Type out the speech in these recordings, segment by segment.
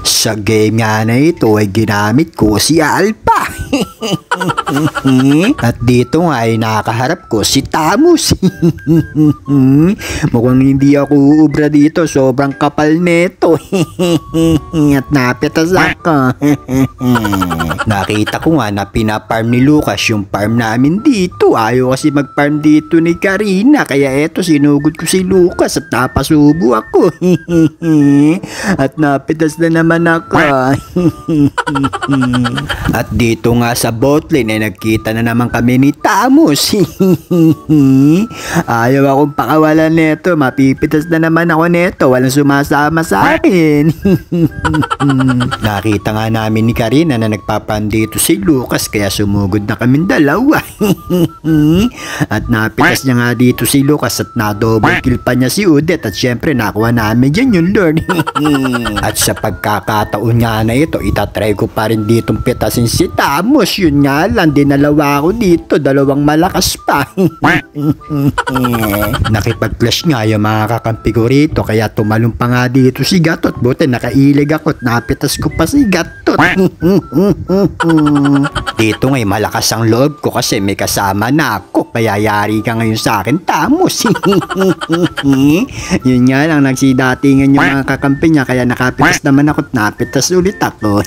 Sa game nga na ito ay ginamit ko si Alpha. At dito nga ay nakaharap ko si Tamus. Mukhang hindi ako uubra dito, sobrang kapal neto. At napitas ako. Nakita ko nga na pinaparm ni Lucas yung farm namin dito. Ayaw kasi mag-farm dito ni Karina, kaya eto sinugod ko si Lucas at napasubo ako. At napitas na naman ako. At dito nga sa botlane ay nagkita na naman kami ni Tamus. Ayaw akong pakawalan neto, mapipitas na naman ako neto, walang sumasama sa akin. Nakita nga namin ni Karina na nagpapan dito si Lucas, kaya sumugod na kaming dalawa. At napitas niya nga dito si Lucas at na-double kill pa niya si Odette, at syempre nakuha namin dyan yung Lord. At sa pagkakataon nga na ito, itatry ko pa rin ditong pitasin si Tamus. Yun nga lang, dinalawa ko dito, dalawang malakas pa. Nakipag-clash nga yung mga kakampi ko rito, kaya tumalong pa nga dito si Gatot. Buti nakailig ako at napitas ko pa si Gatot. Dito nga'y malakas ang loob ko kasi may kasama na ako, kaya yari ka ngayon sa akin, Tamus. Yun nga lang, nagsidatingan yung mga kakampi niya, kaya nakapitas naman ako at napitas ulit ako.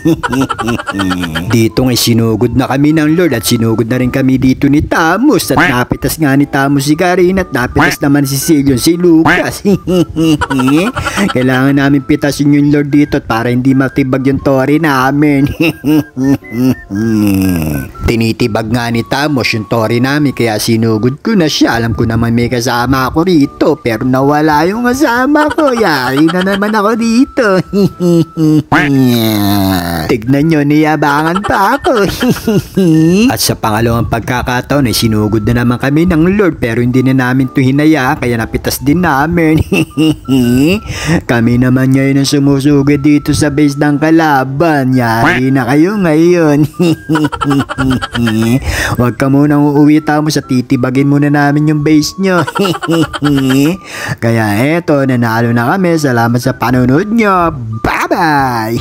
Dito nga'y sinugod na kami ng Lord at sinugod na rin kami dito ni Tamus, at napitas nga ni Tamus si Karina at napitas naman si Cecilion si Lucas. Kailangan namin pitasin yung Lord dito para hindi matibag yung tori namin. Tinitibag nga ni Tamus yung tori namin, kaya sinugod ko na siya. Alam ko naman may kasama ako rito, pero nawala yung kasama ko. Yari na naman ako dito. Tignan nyo, niyabangan pa ako. At sa pangalawang pagkakataon ay sinugod na naman kami ng Lord, pero hindi na namin ito hinaya, kaya napitas din namin. Kami naman ngayon ang sumusugod dito sa base ng kalaban. Yari na kayo ngayon. Huwag ka munang uuwi, Tamus, at titibagin muna namin yung base nyo. Kaya eto, nanalo na kami. Salamat sa panonood nyo. Bye-bye!